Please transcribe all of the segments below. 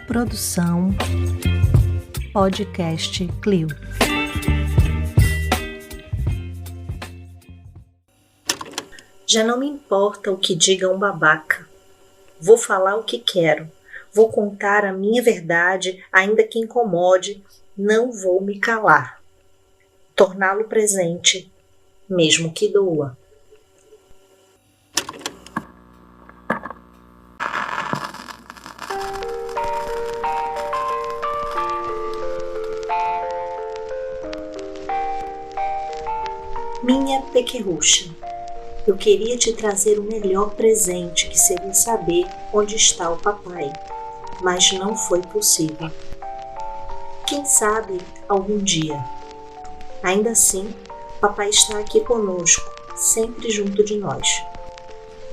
Produção Podcast Clio. Já não me importa o que diga um babaca. Vou falar o que quero. Vou contar a minha verdade, ainda que incomode. Não vou me calar. Torná-lo presente, mesmo que doa. Minha pequerrucha, eu queria te trazer o melhor presente, que seria saber onde está o papai, mas não foi possível. Quem sabe algum dia. Ainda assim, papai está aqui conosco, sempre junto de nós.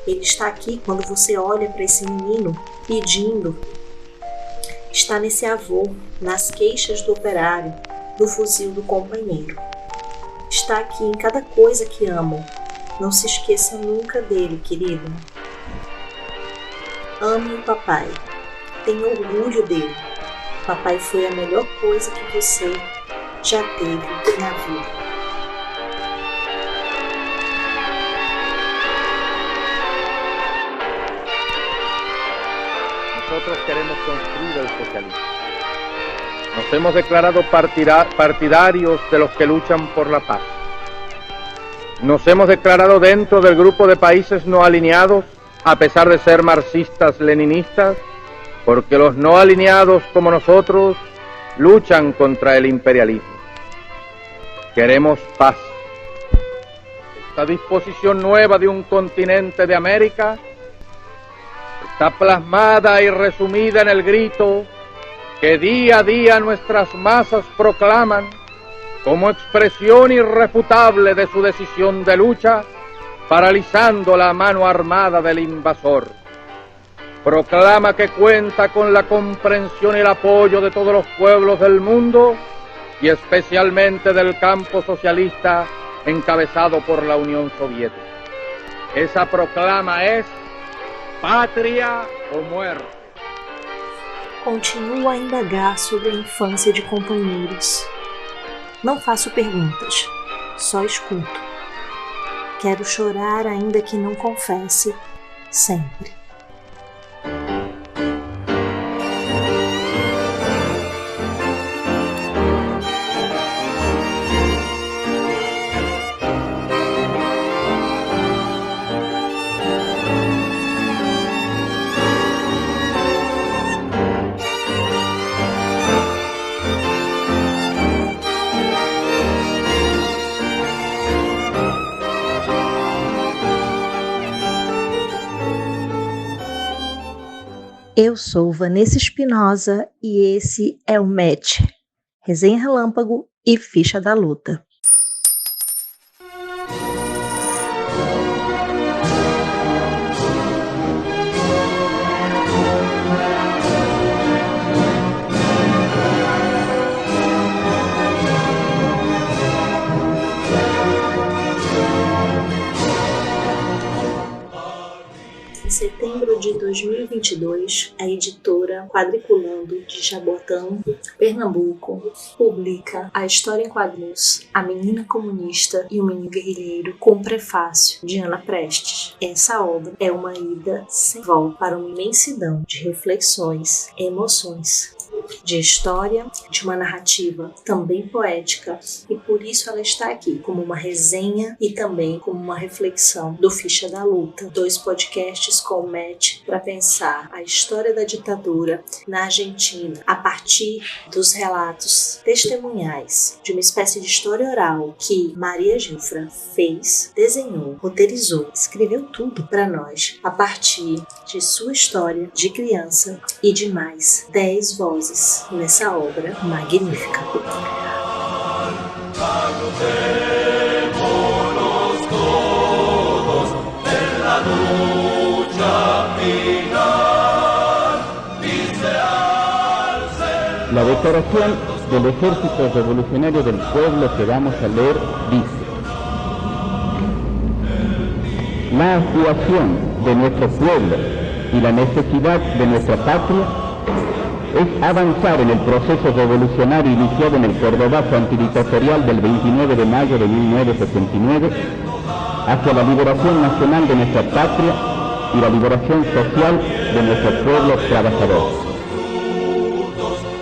Ele está aqui quando você olha para esse menino pedindo. Está nesse avô, nas queixas do operário, no fuzil do companheiro. Está aqui em cada coisa que amo. Não se esqueça nunca dele, querido. Ame o papai. Tenha orgulho dele. Papai foi a melhor coisa que você já teve na vida. Nosotros queremos construir el socialismo. Nos hemos declarado partidarios de los que luchan por la paz. Nos hemos declarado dentro del grupo de países no alineados, a pesar de ser marxistas-leninistas, porque los no alineados como nosotros luchan contra el imperialismo. Queremos paz. Esta disposición nueva de un continente de América está plasmada y resumida en el grito que día a día nuestras masas proclaman como expresión irrefutable de su decisión de lucha, paralizando la mano armada del invasor. Proclama que cuenta con la comprensión y el apoyo de todos los pueblos del mundo y especialmente del campo socialista encabezado por la Unión Soviética. Essa proclama es pátria ou muerte. Continuo a indagar sobre a infância de companheiros. Não faço perguntas, só escuto. Quero chorar ainda que não confesse, sempre. Eu sou Vanessa Espinosa e esse é o Match, Resenha Relâmpago e Ficha da Luta. Em setembro de 2022, a editora Quadriculando de Jaboatão, Pernambuco, publica a história em quadrinhos A Menina Comunista e o Menino Guerrilheiro, com o prefácio de Ana Prestes. Essa obra é uma ida sem volta para uma imensidão de reflexões, emoções, de história, de uma narrativa também poética, e por isso ela está aqui como uma resenha e também como uma reflexão do Ficha da Luta, 2 podcasts com o Match para pensar a história da ditadura na Argentina a partir dos relatos testemunhais de uma espécie de história oral que Maria Gilfra fez, desenhou, roteirizou, escreveu tudo para nós a partir de sua história de criança e de mais 10 vozes nessa obra magnífica. La declaración del Ejército Revolucionario del Pueblo que vamos a leer dice: la aspiración de nuestro pueblo y la necesidad de nuestra patria es avanzar en el proceso revolucionario iniciado en el Cordobazo antidictatorial del 29 de mayo de 1979 hacia la liberación nacional de nuestra patria y la liberación social de nuestro pueblo trabajador.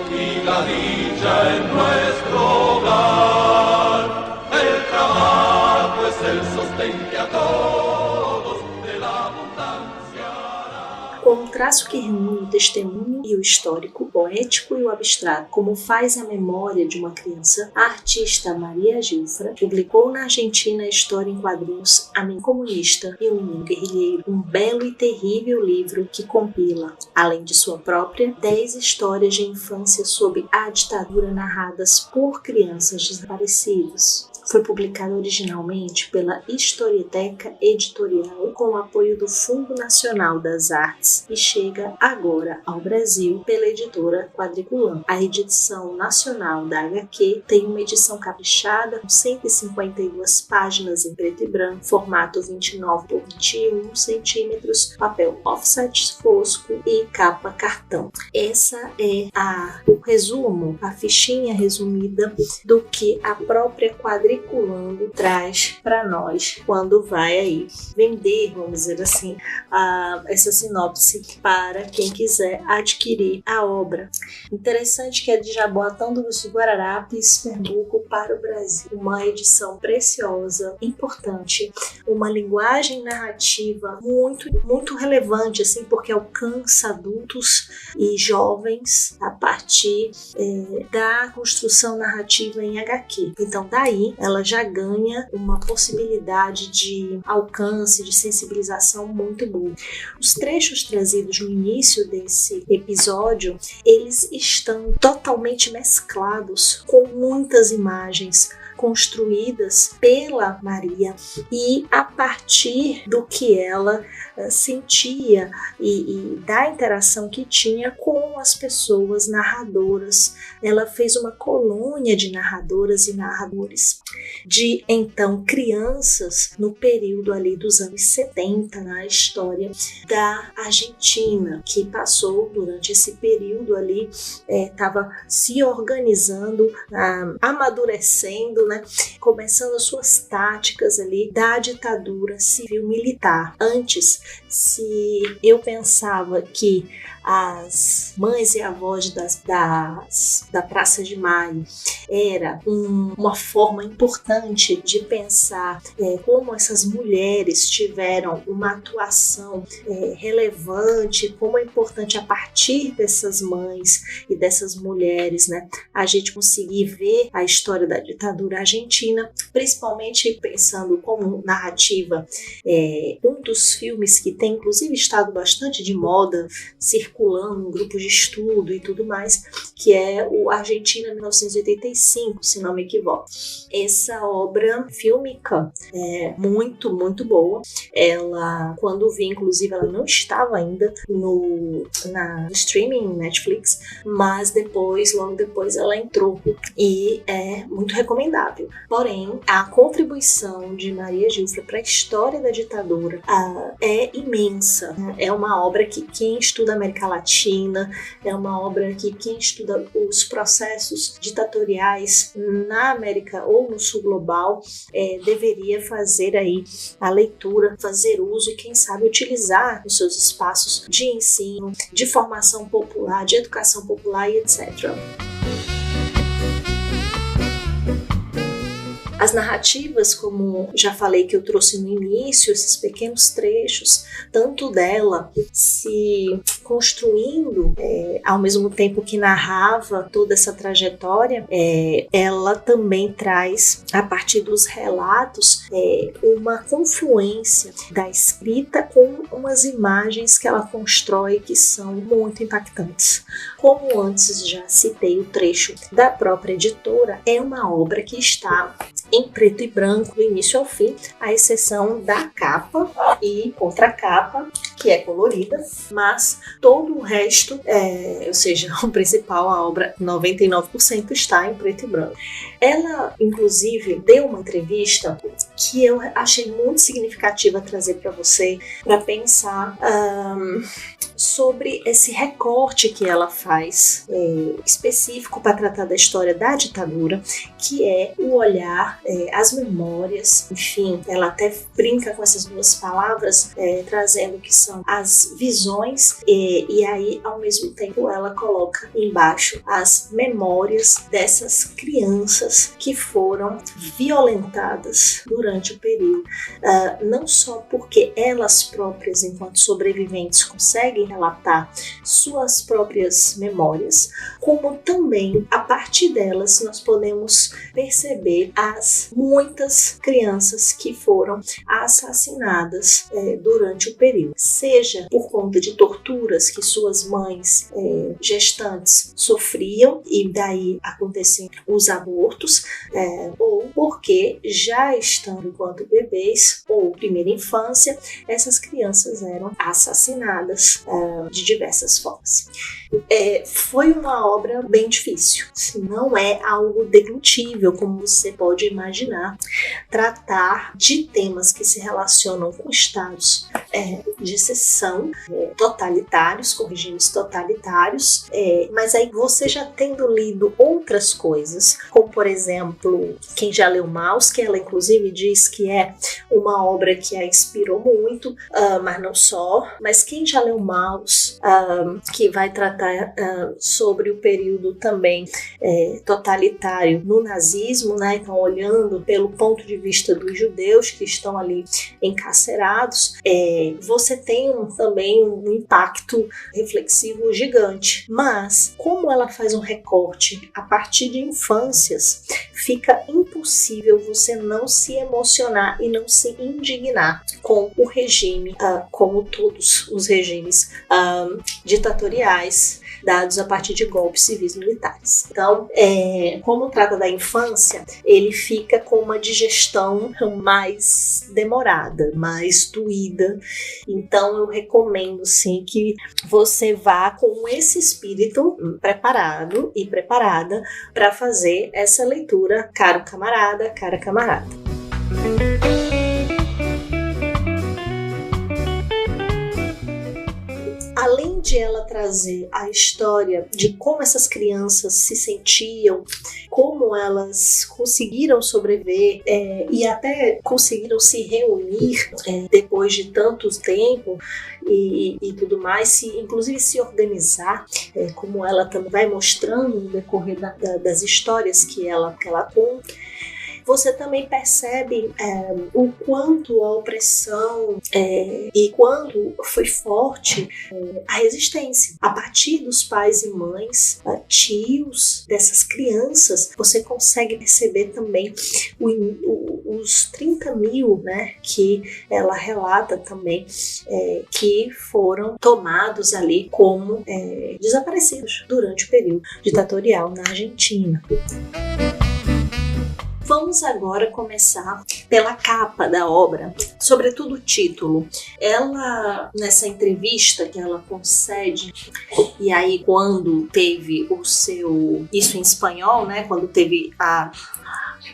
Y la dicha en nuestro hogar, el trabajo es el sostén que a todos de la abundancia hará. Com um traço que reúne o testemunho e o histórico, o poético e o abstrato, como faz a memória de uma criança, a artista Maria Gilfra publicou na Argentina a história em quadrinhos A Menina Comunista e o Menino Guerrilheiro, um belo e terrível livro que compila, além de sua própria, 10 histórias de infância sob a ditadura narradas por crianças desaparecidas. Foi publicado originalmente pela Historieteca Editorial com o apoio do Fundo Nacional das Artes e chega agora ao Brasil pela editora Quadriculando. A edição nacional da HQ tem uma edição caprichada com 152 páginas em preto e branco, formato 29 por 21 centímetros, papel offset fosco e capa cartão. Essa é o resumo, a fichinha resumida do que a própria Quadriculando traz para nós quando vai aí vender, vamos dizer assim, essa sinopse para quem quiser adquirir a obra. Interessante que é de Jaboatão dos Guararapes, Pernambuco, para o Brasil. Uma edição preciosa, importante, uma linguagem narrativa muito relevante, assim, porque alcança adultos e jovens a partir da construção narrativa em HQ. Então daí ela já ganha uma possibilidade de alcance, de sensibilização muito boa. Os trechos trazidos no início desse episódio, eles estão totalmente mesclados com muitas imagens construídas pela Maria e a partir do que ela sentia e da interação que tinha com as pessoas narradoras. Ela fez uma colônia de narradoras e narradores, de então crianças no período ali dos anos 70, na história da Argentina, que passou durante esse período ali, estava se organizando, amadurecendo, né, começando as suas táticas ali da ditadura civil-militar. Antes, se eu pensava que as mães e avós da Praça de Maio era uma forma importante de pensar como essas mulheres tiveram uma atuação relevante, como é importante a partir dessas mães e dessas mulheres, né, a gente conseguir ver a história da ditadura argentina, principalmente pensando como narrativa, um dos filmes que tem inclusive estado bastante de moda, circulando em grupos de estudo e tudo mais, que é o Argentina 1985, se não me equivoco. Essa obra fílmica é muito, muito boa. Ela, quando vi, inclusive, ela não estava ainda no streaming Netflix, mas logo depois ela entrou e é muito recomendável. Porém, a contribuição de Maria Gilfra para a história da ditadura é imensa. É uma obra que quem estuda a América Latina, é uma obra que quem estuda os processos ditatoriais na América ou no Sul Global deveria fazer aí a leitura, fazer uso e quem sabe utilizar os seus espaços de ensino, de formação popular, de educação popular e etc. As narrativas, como já falei que eu trouxe no início, esses pequenos trechos, tanto dela se construindo ao mesmo tempo que narrava toda essa trajetória, ela também traz, a partir dos relatos, uma confluência da escrita com umas imagens que ela constrói que são muito impactantes. Como antes já citei o trecho da própria editora, é uma obra que está em preto e branco do início ao fim, à exceção da capa e contracapa, que é colorida, mas todo o resto, ou seja, o principal, a obra 99% está em preto e branco. Ela, inclusive, deu uma entrevista que eu achei muito significativa trazer para você, para pensar sobre esse recorte que ela faz, específico para tratar da história da ditadura, que é o olhar, as memórias, enfim, ela até brinca com essas duas palavras, trazendo que são as visões, e aí, ao mesmo tempo, ela coloca embaixo as memórias dessas crianças que foram violentadas durante o período. Não só porque elas próprias, enquanto sobreviventes, conseguem relatar suas próprias memórias, como também, a partir delas, nós podemos perceber as muitas crianças que foram assassinadas durante o período, seja por conta de torturas que suas mães gestantes sofriam e daí aconteciam os abortos, ou porque já estando enquanto bebês ou primeira infância, essas crianças eram assassinadas de diversas formas. Foi uma obra bem difícil, não é algo deglutível, como você pode imaginar, tratar de temas que se relacionam com estados de exceção, totalitários, com regimes totalitários, mas aí você já tendo lido outras coisas, como por exemplo, quem já leu Maus, que ela inclusive diz que é uma obra que a inspirou muito, mas não só, mas quem já leu Maus, que vai tratar sobre o período também totalitário no nazismo, né? Então olhando pelo ponto de vista dos judeus que estão ali encarcerados, você tem também um impacto reflexivo gigante, mas como ela faz um recorte a partir de infâncias, fica impossível você não se emocionar e não se indignar com o regime, como todos os regimes ditatoriais dados a partir de golpes civis militares. Então, como trata da infância, ele fica com uma digestão mais demorada, mais doída. Então, eu recomendo sim que você vá com esse espírito preparado e preparada para fazer essa leitura, caro camarada, cara camarada. Além de ela trazer a história de como essas crianças se sentiam, como elas conseguiram sobreviver e até conseguiram se reunir depois de tanto tempo e tudo mais, inclusive se organizar, como ela também vai mostrando no decorrer das histórias que ela conta. Você também percebe o quanto a opressão e quanto foi forte a resistência. A partir dos pais e mães, tios dessas crianças, você consegue perceber também os 30 mil, né, que ela relata também, que foram tomados ali como desaparecidos durante o período ditatorial na Argentina. Vamos agora começar pela capa da obra, sobretudo o título. Ela, nessa entrevista que ela concede, e aí quando teve isso em espanhol, né, quando teve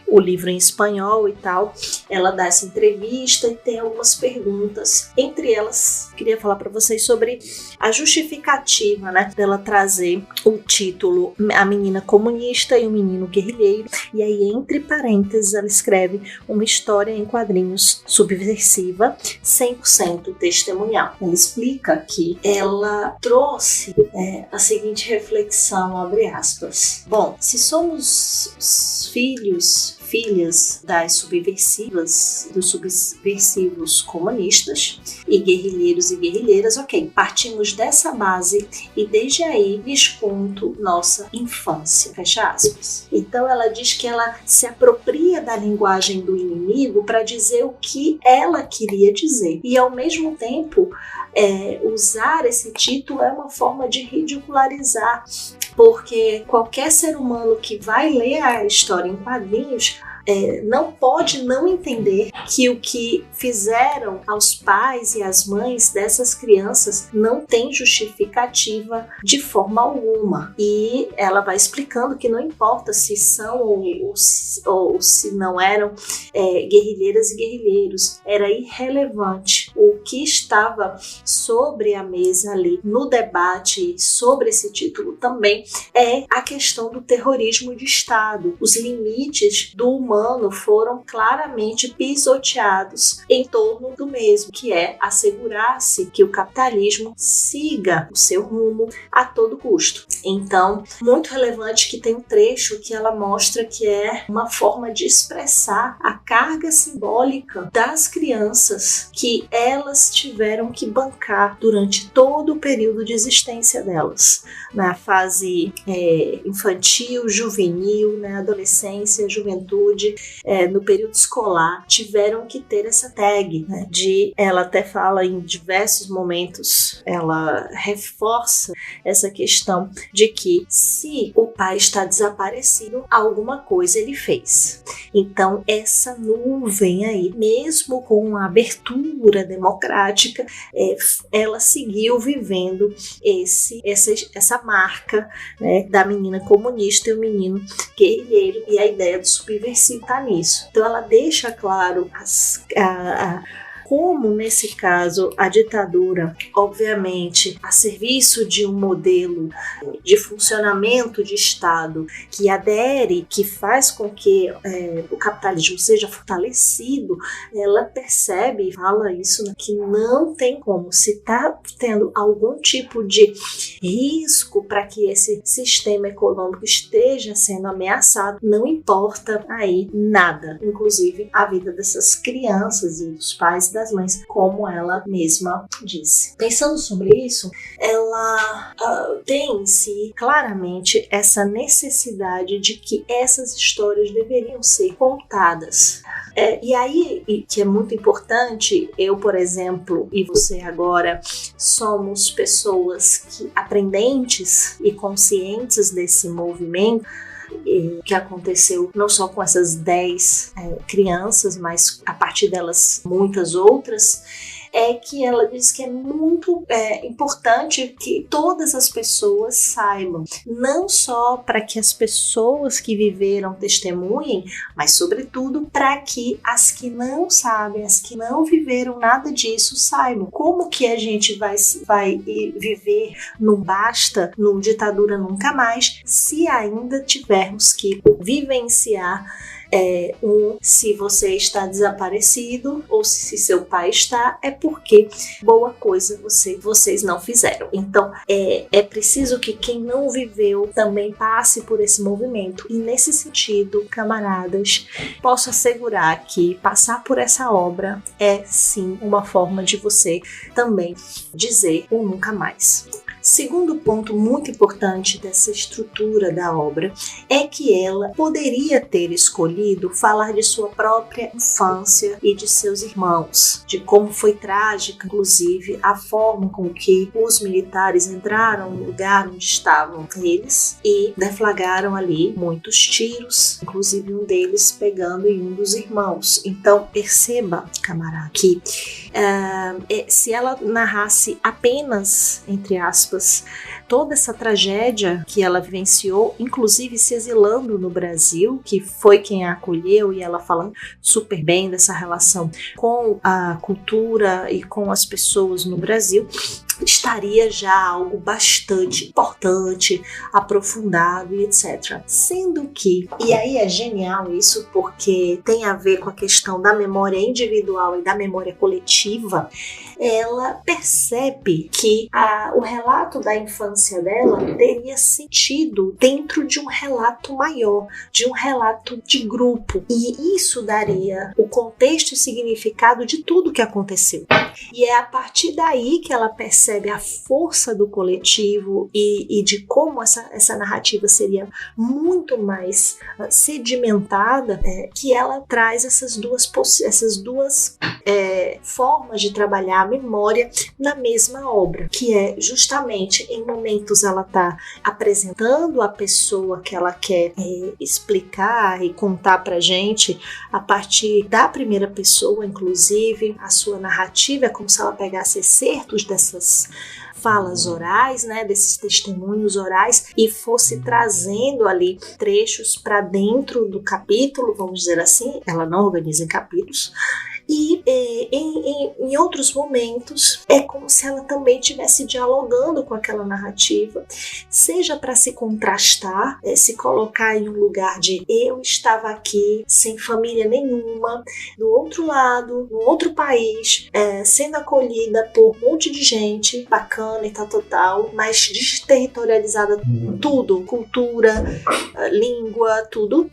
o livro em espanhol e tal, ela dá essa entrevista e tem algumas perguntas. Entre elas, queria falar para vocês sobre a justificativa, né, dela trazer o título A Menina Comunista e o Menino Guerrilheiro, e aí entre parênteses ela escreve uma história em quadrinhos subversiva, 100% testemunhal. Ela explica que ela trouxe a seguinte reflexão, abre aspas. Bom, se somos filhas das subversivas, dos subversivos comunistas e guerrilheiros e guerrilheiras, ok, partimos dessa base e desde aí desconto nossa infância, fecha aspas. Então ela diz que ela se apropria da linguagem do inimigo para dizer o que ela queria dizer e ao mesmo tempo usar esse título é uma forma de ridicularizar, porque qualquer ser humano que vai ler a história em quadrinhos não pode não entender que o que fizeram aos pais e às mães dessas crianças não tem justificativa de forma alguma. E ela vai explicando que não importa se são ou se não eram guerrilheiras e guerrilheiros, era irrelevante. O que estava sobre a mesa ali no debate sobre esse título também é a questão do terrorismo de Estado. Os limites do humano foram claramente pisoteados em torno do mesmo, que é assegurar-se que o capitalismo siga o seu rumo a todo custo. Então, muito relevante que tem um trecho que ela mostra que é uma forma de expressar a carga simbólica das crianças que elas tiveram que bancar durante todo o período de existência delas, na fase infantil, juvenil, na adolescência, juventude, no período escolar, tiveram que ter essa tag, né, ela até fala em diversos momentos, ela reforça essa questão de que se o pai está desaparecido, alguma coisa ele fez. Então essa nuvem aí, mesmo com a abertura democrática, ela seguiu vivendo essa marca, né, da menina comunista e o menino guerrilheiro, e a ideia do subversivo está nisso. Então ela deixa claro como, nesse caso, a ditadura, obviamente, a serviço de um modelo de funcionamento de Estado que adere, que faz com que o capitalismo seja fortalecido, ela percebe e fala isso, né, que não tem como, se está tendo algum tipo de risco para que esse sistema econômico esteja sendo ameaçado, não importa aí nada, inclusive a vida dessas crianças e dos pais das mães, como ela mesma disse. Pensando sobre isso, ela tem em si claramente essa necessidade de que essas histórias deveriam ser contadas. E aí, que é muito importante, eu, por exemplo, e você agora, somos pessoas aprendentes e conscientes desse movimento, que aconteceu não só com essas 10 crianças, mas a partir delas muitas outras, que ela diz que é muito importante que todas as pessoas saibam, não só para que as pessoas que viveram testemunhem, mas sobretudo para que as que não sabem, as que não viveram nada disso saibam. Como que a gente vai viver num basta, num ditadura nunca mais, se ainda tivermos que vivenciar se você está desaparecido ou se seu pai está, é porque boa coisa vocês não fizeram. Então é preciso que quem não viveu também passe por esse movimento, e nesse sentido, camaradas, posso assegurar que passar por essa obra é sim uma forma de você também dizer o nunca mais. Segundo ponto muito importante dessa estrutura da obra é que ela poderia ter escolhido falar de sua própria infância e de seus irmãos, de como foi trágica, inclusive, a forma com que os militares entraram no lugar onde estavam eles e deflagraram ali muitos tiros, inclusive um deles pegando em um dos irmãos. Então, perceba, camarada, que se ela narrasse apenas, entre aspas, toda essa tragédia que ela vivenciou, inclusive se exilando no Brasil, que foi quem a acolheu, e ela fala super bem dessa relação com a cultura e com as pessoas no Brasil, estaria já algo bastante importante, aprofundado e etc. Sendo que, e aí é genial isso, porque tem a ver com a questão da memória individual e da memória coletiva, ela percebe que o relato da infância dela teria sentido dentro de um relato maior, de um relato de grupo, e isso daria o contexto e significado de tudo que aconteceu. E é a partir daí que ela percebe a força do coletivo e de como essa narrativa seria muito mais sedimentada, que ela traz essas duas formas de trabalhar a memória na mesma obra, que é justamente em momentos ela está apresentando a pessoa que ela quer explicar e contar pra gente a partir da primeira pessoa, inclusive a sua narrativa é como se ela pegasse excertos dessas falas orais, né, desses testemunhos orais, e fosse trazendo ali trechos para dentro do capítulo, vamos dizer assim, ela não organiza em capítulos, E em outros momentos é como se ela também estivesse dialogando com aquela narrativa, seja para se contrastar, se colocar em um lugar de eu estava aqui sem família nenhuma, do outro lado, no outro país, sendo acolhida por um monte de gente bacana e tal, mas desterritorializada tudo, cultura, língua, tudo.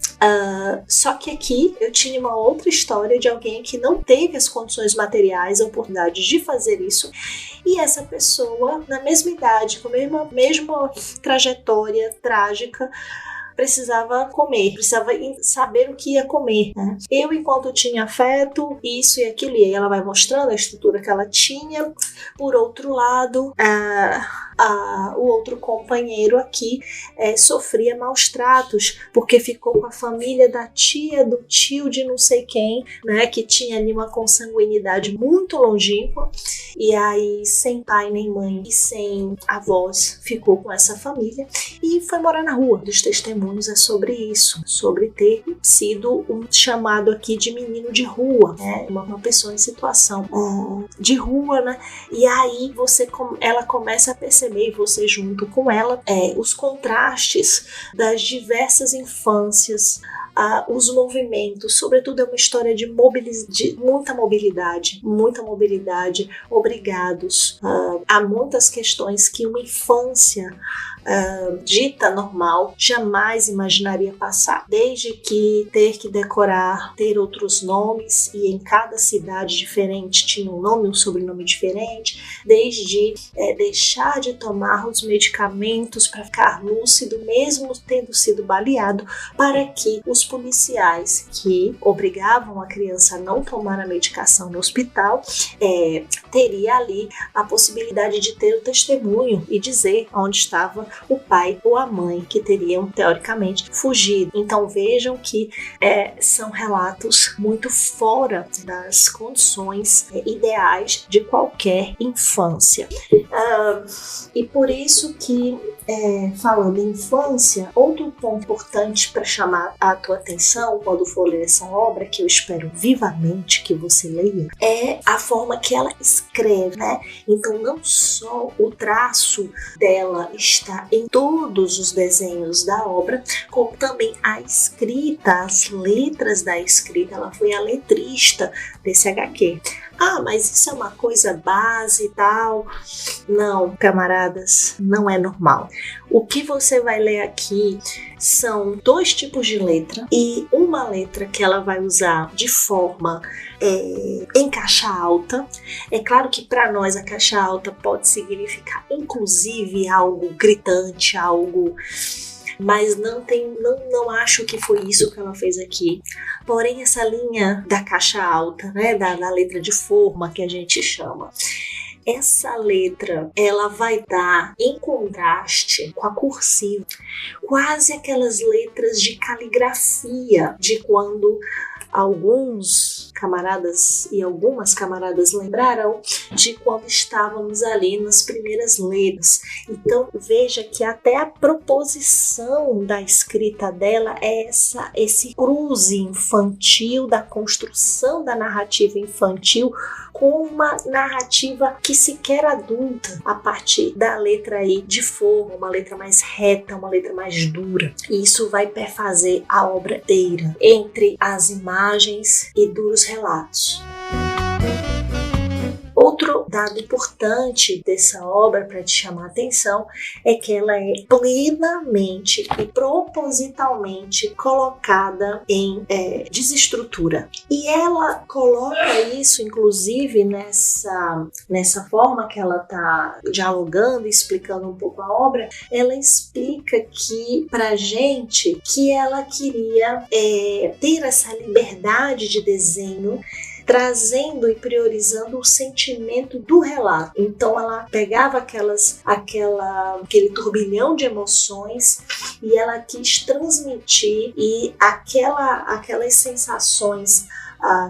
Só que aqui eu tinha uma outra história de alguém que não teve as condições materiais, a oportunidade de fazer isso, e essa pessoa, na mesma idade, com a mesma trajetória trágica, precisava comer, precisava saber o que ia comer, né? Eu, enquanto tinha afeto, isso e aquilo, e aí ela vai mostrando a estrutura que ela tinha. Por outro lado, o outro companheiro aqui sofria maus tratos, porque ficou com a família da tia, do tio de não sei quem, né, que tinha ali uma consanguinidade muito longínqua, e aí sem pai nem mãe e sem avós ficou com essa família e foi morar na rua. Dos testemunhos é sobre isso, sobre ter sido um chamado aqui de menino de rua, né, uma pessoa em situação de rua, né, e aí ela começa a perceber, e você junto com ela, os contrastes das diversas infâncias, os movimentos, sobretudo é uma história de muita mobilidade, obrigados. Há muitas questões que uma infância dita normal jamais imaginaria passar, desde que ter que decorar, ter outros nomes, e em cada cidade diferente tinha um nome, um sobrenome diferente, desde deixar de tomar os medicamentos para ficar lúcido, mesmo tendo sido baleado, para que os policiais que obrigavam a criança a não tomar a medicação no hospital teria ali a possibilidade de ter o testemunho e dizer onde estava o pai ou a mãe que teriam, teoricamente, fugido. Então vejam que são relatos muito fora das condições ideais de qualquer infância. E por isso que, falando em infância, outro ponto importante para chamar a tua atenção quando for ler essa obra, que eu espero vivamente que você leia, é a forma que ela escreve, né? Então não só o traço dela está em todos os desenhos da obra, como também a escrita, as letras da escrita. Ela foi a letrista desse HQ. Mas isso é uma coisa base e tal. Não, camaradas, não é normal. O que você vai ler aqui são 2 tipos de letra, e uma letra que ela vai usar de forma em caixa alta. É claro que para nós a caixa alta pode significar inclusive algo gritante, algo... mas não acho que foi isso que ela fez aqui. Porém, essa linha da caixa alta, né, da letra de forma que a gente chama, essa letra ela vai dar em contraste com a cursiva, quase aquelas letras de caligrafia de quando alguns camaradas e algumas camaradas lembrarão de quando estávamos ali nas primeiras letras. Então veja que até a proposição da escrita dela é esse cruze infantil da construção da narrativa infantil com uma narrativa que sequer adulta, a partir da letra aí de forma, uma letra mais reta, uma letra mais dura. E isso vai perfazer a obra inteira, entre as imagens e duros relatos. Outro dado importante dessa obra para te chamar a atenção é que ela é plenamente e propositalmente colocada em desestrutura. E ela coloca isso, inclusive, nessa forma que ela está dialogando e explicando um pouco a obra. Ela explica que, pra gente, que ela queria ter essa liberdade de desenho, trazendo e priorizando o sentimento do relato. Então ela pegava aquele turbilhão de emoções e ela quis transmitir e aquelas sensações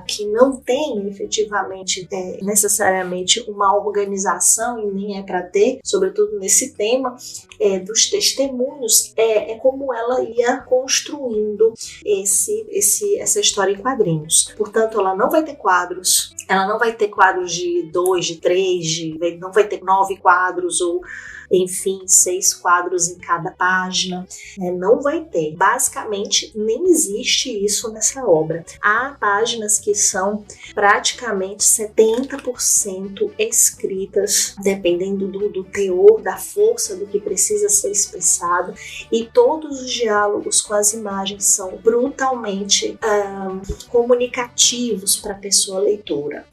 que não tem efetivamente necessariamente uma organização e nem é para ter, sobretudo nesse tema dos testemunhos, é como ela ia construindo essa história em quadrinhos. Portanto, ela não vai ter quadros, ela não vai ter quadros de 2, de 3, não vai ter 9 quadros ou enfim, 6 quadros em cada página, não vai ter. Basicamente, nem existe isso nessa obra. Há páginas que são praticamente 70% escritas, dependendo do teor, da força do que precisa ser expressado, e todos os diálogos com as imagens são brutalmente comunicativos para a pessoa leitora.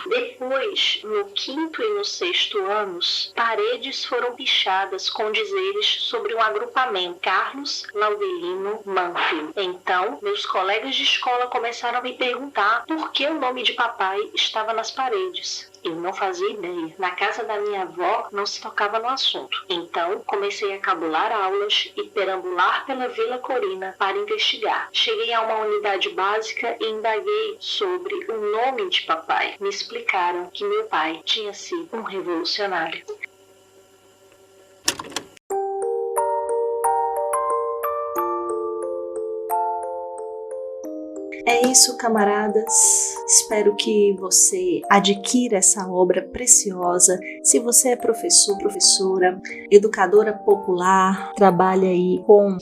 Depois, no 5º e no 6º anos, paredes foram pichadas com dizeres sobre um agrupamento, Carlos Laudelino Manfio. Então, meus colegas de escola começaram a me perguntar por que o nome de papai estava nas paredes. Eu não fazia ideia. Na casa da minha avó não se tocava no assunto. Então, comecei a cabular aulas e perambular pela Vila Corina para investigar. Cheguei a uma unidade básica e indaguei sobre o nome de papai. Me explicaram que meu pai tinha sido um revolucionário. É isso, camaradas. Espero que você adquira essa obra preciosa. Se você é professor, professora, educadora popular, trabalha aí com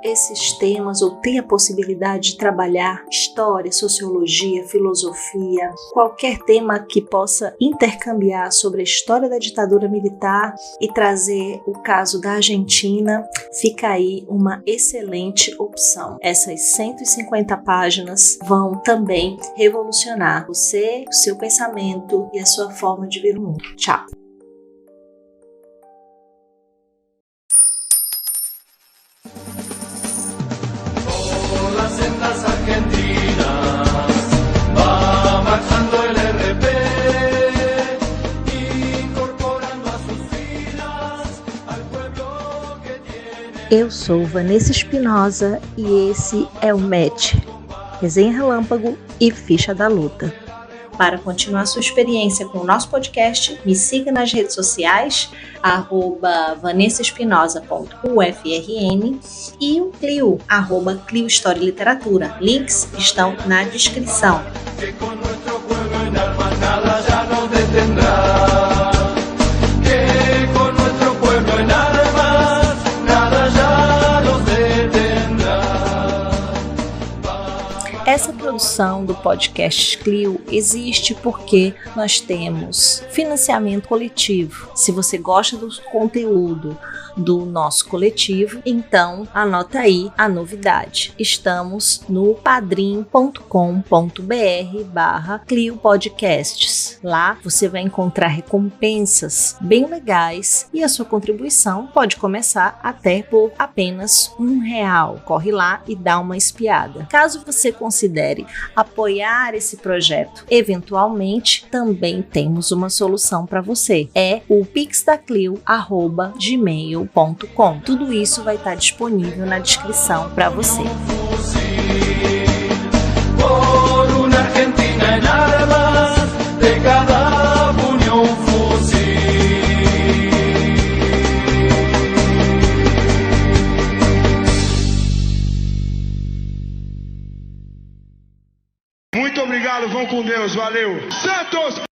esses temas ou tem a possibilidade de trabalhar história, sociologia, filosofia, qualquer tema que possa intercambiar sobre a história da ditadura militar e trazer o caso da Argentina, fica aí uma excelente opção. Essas 150 páginas vão também revolucionar você, o seu pensamento e a sua forma de ver o mundo. Tchau! Eu sou Vanessa Espinosa e esse é o MET, Resenha Relâmpago e Ficha da Luta. Para continuar sua experiência com o nosso podcast, me siga nas redes sociais, @vanessaespinosa.ufrn e o Clio, @Clio História e Literatura. Links estão na descrição. Essa produção do podcast Clio existe porque nós temos financiamento coletivo. Se você gosta do conteúdo do nosso coletivo, então anota aí a novidade. Estamos no padrim.com.br/Clio Podcasts. Lá você vai encontrar recompensas bem legais e a sua contribuição pode começar até por apenas R$1. Corre lá e dá uma espiada. Caso você considere apoiar esse projeto, eventualmente também temos uma solução para você. É o pixdaclio@gmail.com. Tudo isso vai estar disponível na descrição para você. Muito obrigado, vão com Deus, valeu. Santos!